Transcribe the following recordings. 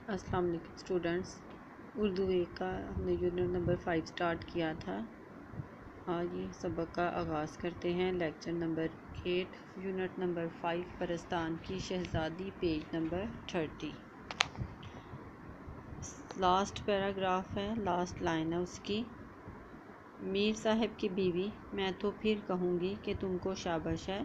अस्सलाम वालेकुम स्टूडेंट्स। उर्दू एक का हमने यूनिट नंबर 5 स्टार्ट किया था। आज ये सबक का आगाज़ करते हैं। लेक्चर नंबर 8 यूनिट नंबर 5 परस्तान की शहज़ादी, पेज नंबर 30। लास्ट पैराग्राफ है, लास्ट लाइन है उसकी। मीर साहब की बीवी, मैं तो फिर कहूँगी कि तुमको शाबाश है।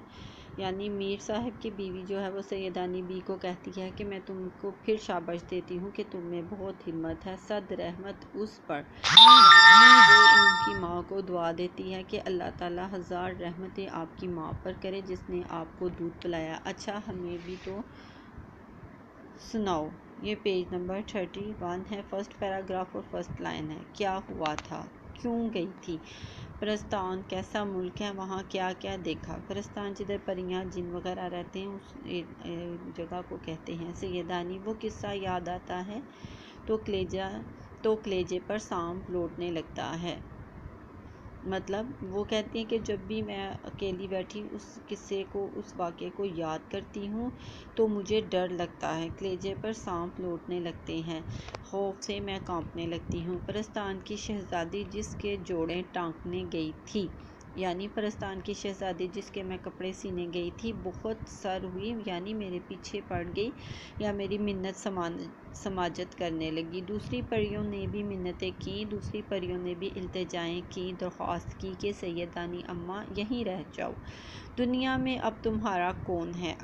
यानी मीर साहब की बीवी जो है वो सैयदानी बी को कहती है कि मैं तुमको फिर शाबाश देती हूँ कि तुम में बहुत हिम्मत है। सद रहमत उस पर, वो उनकी माँ को दुआ देती है कि अल्लाह ताला हज़ार रहमतें आपकी माँ पर करे जिसने आपको दूध पिलाया। अच्छा हमें भी तो सुनाओ। ये पेज नंबर 31 है। फर्स्ट पैराग्राफ और फर्स्ट लाइन है। क्या हुआ था, क्यों गई थी? परस्तान कैसा मुल्क है, वहाँ क्या क्या देखा? परस्तान जिधर परियां जिन वगैरह रहते हैं उस जगह को कहते हैं। सैयदानी, वो किस्सा याद आता है तो कलेजे पर सांप लौटने लगता है। मतलब वो कहती हैं कि जब भी मैं अकेली बैठी उस किस्से को, उस वाक़े को याद करती हूँ तो मुझे डर लगता है, कलेजे पर सांप लौटने लगते हैं, खौफ से मैं कांपने लगती हूँ। परस्तान की शहज़ादी जिसके जोड़े टाँकने गई थी, यानी परस्तान की शहज़ादी जिसके मैं कपड़े सीने गई थी, बहुत सर हुई, यानी मेरे पीछे पड़ गई या मेरी मिन्नत समाजत करने लगी। दूसरी परियों ने भी मिन्नतें की, दूसरी परियों ने भी इल्तिजाएं की, दरख्वास्त की कि सैयदानी अम्मा यहीं रह जाओ, दुनिया में अब तुम्हारा कौन है?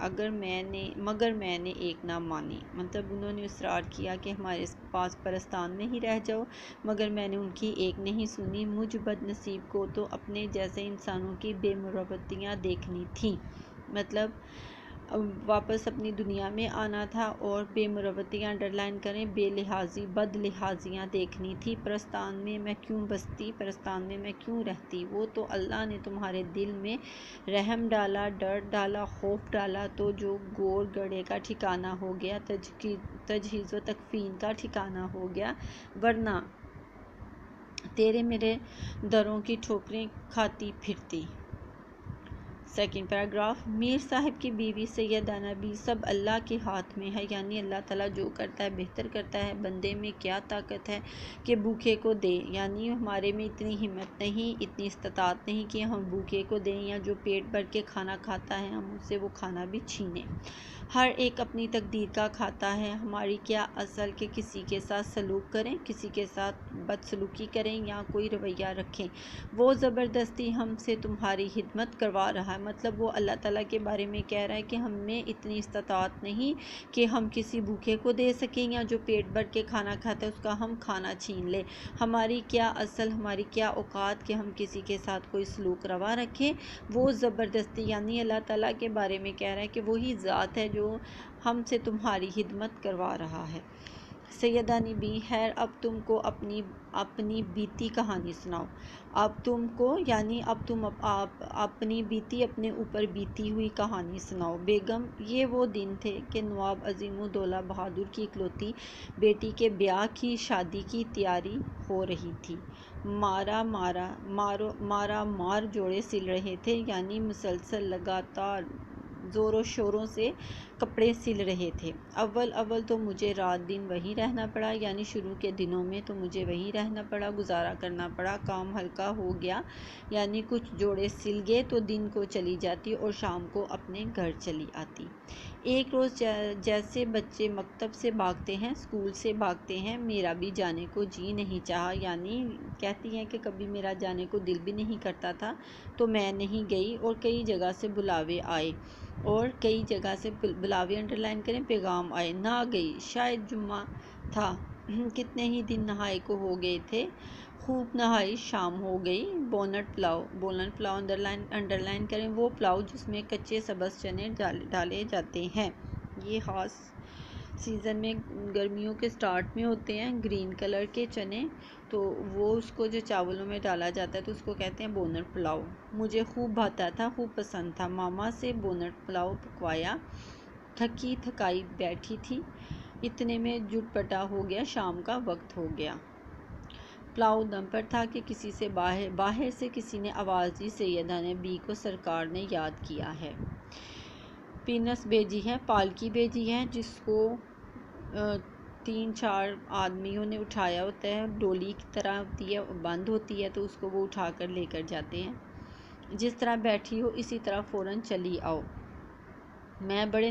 मगर मैंने एक ना मानी। मतलब उन्होंने इसरार किया कि हमारे पास परस्तान में ही रह जाओ, मगर मैंने उनकी एक नहीं सुनी। मुझ बदनसीब को तो अपने जैसे इंसानों की बेमुरवतियाँ देखनी थी। मतलब वापस अपनी दुनिया में आना था और बेमुरवतियाँ अंडरलाइन करें, बेलिहाजी बदलिहाजियाँ देखनी थी। परस्तान में मैं क्यों बसती, परस्तान में मैं क्यों रहती? वो तो अल्लाह ने तुम्हारे दिल में रहम डाला, डर डाला, खौफ डाला तो जो गोर गड़े का ठिकाना हो गया, तजहीज़ व तकफीन का ठिकाना हो गया, वरना तेरे मेरे दरों की ठोकरें खाती फिरती। Second paragraph. मीर साहब की बीवी सैयदाना बी, सब अल्लाह के हाथ में है, यानी अल्लाह ताला जो करता है बेहतर करता है। बंदे में क्या ताकत है कि भूखे को दे, यानी हमारे में इतनी हिम्मत नहीं, इतनी इस्तात नहीं कि हम भूखे को दें, या जो पेट भर के खाना खाता है हम उससे वो खाना भी छीनें। हर एक अपनी तकदीर का खाता है। हमारी क्या असल के किसी के साथ सलूक करें, किसी के साथ बदसलूकी करें या कोई रवैया रखें। वो ज़बरदस्ती हमसे तुम्हारी खिदमत करवा रहा है। मतलब वो अल्लाह ताला के बारे में कह रहा है कि हम में इतनी इस्तात नहीं कि हम किसी भूखे को दे सकें, या जो पेट भर के खाना खाता है उसका हम खाना छीन लें। हमारी क्या असल, हमारी क्या औकात कि हम किसी के साथ कोई सलूक रवा रखें। वो ज़बरदस्ती, यानी अल्लाह ताला के बारे में कह रहा है कि वही ज़ात है जो हमसे तुम्हारी खिदमत करवा रहा है। सैयदानी बी, खैर अब तुमको अपनी बीती कहानी सुनाओ। अब तुमको, यानी अब तुम आप अपनी बीती, अपने ऊपर बीती हुई कहानी सुनाओ। बेगम, ये वो दिन थे कि नवाब अज़ीमुद्दौला बहादुर की इकलौती बेटी के ब्याह की शादी की तैयारी हो रही थी। मार जोड़े सिल रहे थे, यानी मुसलसल लगातार ज़ोरों शोरों से कपड़े सिल रहे थे। अव्वल तो मुझे रात दिन वहीं रहना पड़ा, यानी शुरू के दिनों में तो मुझे वहीं रहना पड़ा, गुजारा करना पड़ा। काम हल्का हो गया, यानी कुछ जोड़े सिल गए तो दिन को चली जाती और शाम को अपने घर चली आती। एक रोज़ जैसे बच्चे मकतब से भागते हैं, स्कूल से भागते हैं, मेरा भी जाने को जी नहीं चाहा। यानी कहती हैं कि कभी मेरा जाने को दिल भी नहीं करता था तो मैं नहीं गई, और कई जगह से बुलावे आए, और कई जगह से बुलावे अंडरलाइन करें, पैगाम आए, ना गई। शायद जुम्मा था, कितने ही दिन नहाए को हो गए थे, खूब नहाई, शाम हो गई। बोनट पुलाव अंडरलाइन करें, वो पुलाव जिसमें कच्चे सब्ज़ चने डाले जाते हैं। ये ख़ास सीज़न में गर्मियों के स्टार्ट में होते हैं, ग्रीन कलर के चने, तो वो उसको जो चावलों में डाला जाता है तो उसको कहते हैं बोनट पुलाव। मुझे खूब भाता था, खूब पसंद था। मामा से बोनट पुलाव पकवाया, थकी थकाई बैठी थी, इतने में जुटपटा हो गया, शाम का वक्त हो गया। पुलाव दम पर था कि किसी से बाहर से किसी ने आवाज़ दी, सैयदाना बी को सरकार ने याद किया है। पीनस भेजी है, पालकी भेजी है, जिसको 3 4 آدمیوں نے اٹھایا ہوتا ہے، ڈولی کی طرح ہوتی ہے، بند ہوتی ہے، تو اس کو وہ اٹھا کر لے کر جاتے ہیں۔ جس طرح بیٹھی ہو اسی طرح فوراً چلی آؤ۔ میں بڑے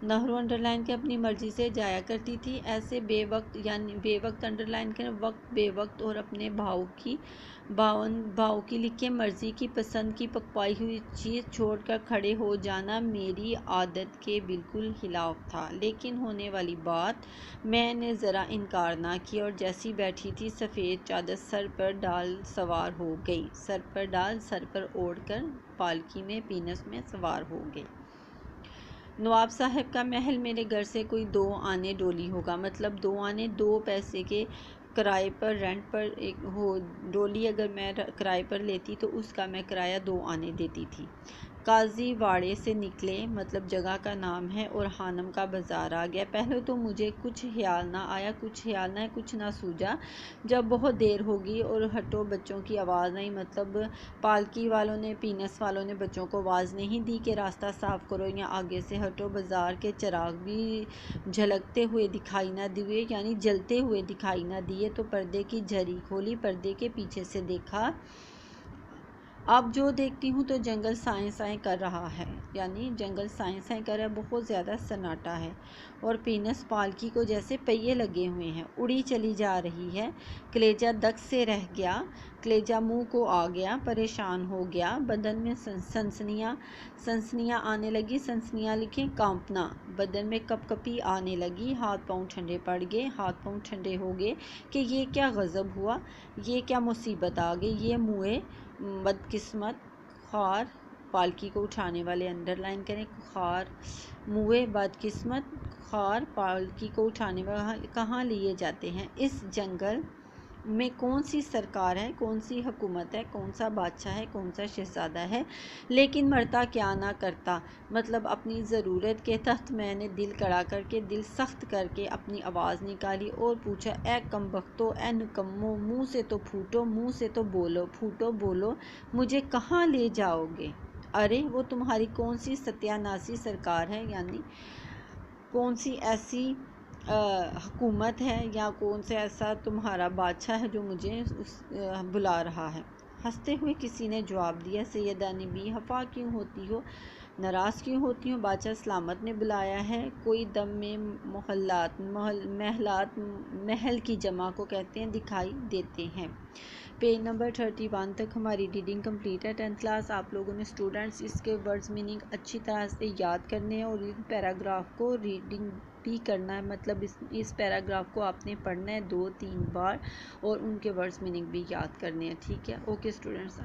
نہروں انڈر لائن کے اپنی مرضی سے جایا کرتی تھی، ایسے بے وقت، یعنی بے وقت انڈر لائن کریں، وقت بے وقت، اور اپنے بھاؤ کی لکھے مرضی کی پسند کی پکوائی ہوئی چیز چھوڑ کر کھڑے ہو جانا میری عادت کے بالکل خلاف تھا۔ لیکن ہونے والی بات، میں نے ذرا انکار نہ کیا اور جیسی بیٹھی تھی سفید چادر سر پر ڈال سوار ہو گئی، سر پر اوڑھ کر پالکی میں پینس میں سوار ہو گئی۔ نواب صاحب کا محل میرے گھر سے کوئی 2 آنے ڈولی ہوگا، مطلب 2 آنے 2 پیسے کے کرائے پر، رینٹ پر ڈولی اگر میں کرائے پر لیتی تو اس کا میں کرایہ 2 آنے دیتی تھی۔ قاضی واڑے سے نکلے، مطلب جگہ کا نام ہے، اور خانم کا بازار آ گیا۔ پہلے تو مجھے کچھ خیال نہ آیا، کچھ نہ سوجا۔ جب بہت دیر ہوگی اور ہٹو بچوں کی آواز آئی، مطلب پالکی والوں نے، پینس والوں نے بچوں کو آواز نہیں دی کہ راستہ صاف کرو یا آگے سے ہٹو۔ بازار کے چراغ بھی جھلکتے ہوئے دکھائی نہ دیے، یعنی جلتے ہوئے دکھائی نہ دیے، تو پردے کی جھری کھولی، پردے کے پیچھے سے دیکھا۔ اب جو دیکھتی ہوں تو جنگل سائیں سائیں کر رہا ہے، یعنی جنگل سائیں سائیں کر رہا ہے، بہت زیادہ سناٹا ہے، اور پینس پالکی کو جیسے پہیے لگے ہوئے ہیں، اڑی چلی جا رہی ہے۔ کلیجہ دک سے رہ گیا، کلیجہ منہ کو آ گیا، پریشان ہو گیا، بدن میں سنسنیاں آنے لگی، سنسنیاں لکھیں کانپنا، بدن میں کپ کپی آنے لگی، ہاتھ پاؤں ٹھنڈے پڑ گئے، ہاتھ پاؤں ٹھنڈے ہو گئے کہ یہ کیا غضب ہوا، یہ کیا مصیبت آ گئی، یہ موئے بدقسمت خوار، پالکی کو اٹھانے والے انڈر لائن کریں، خوار، موئے بدقسمت خوار پالکی کو اٹھانے والے کہاں لیے جاتے ہیں؟ اس جنگل میں کون سی سرکار ہے، کون سی حکومت ہے، کون سا بادشاہ ہے، کون سا شہزادہ ہے؟ لیکن مرتا کیا نہ کرتا، مطلب اپنی ضرورت کے تحت میں نے دل کڑا کر کے، دل سخت کر کے اپنی آواز نکالی اور پوچھا، اے کم بختو، اے نکمو، منہ سے تو پھوٹو، منہ سے تو بولو، پھوٹو بولو، مجھے کہاں لے جاؤ گے؟ ارے وہ تمہاری کون سی ستیہ ناسی سرکار ہے، یعنی کون سی ایسی حکومت ہے، یا کون سے ایسا تمہارا بادشاہ ہے جو مجھے بلا رہا ہے؟ ہنستے ہوئے کسی نے جواب دیا، سیدہ نبی، خفا کیوں ہوتی ہو، ناراض کیوں ہوتی ہو؟ بادشاہ سلامت نے بلایا ہے، کوئی دم میں محل کی جمع کو کہتے ہیں دکھائی دیتے ہیں۔ پیج نمبر 31 تک ہماری ریڈنگ کمپلیٹ ہے۔ 10th کلاس آپ لوگوں نے اسٹوڈنٹس اس کے ورڈز میننگ اچھی طرح سے یاد کرنے ہیں، اور ان پیراگراف کو ریڈنگ بھی کرنا ہے، مطلب اس پیراگراف کو آپ نے پڑھنا ہے 2-3 بار، اور ان کے ورڈز میننگ بھی یاد کرنے ہیں، ٹھیک ہے؟ Okay students.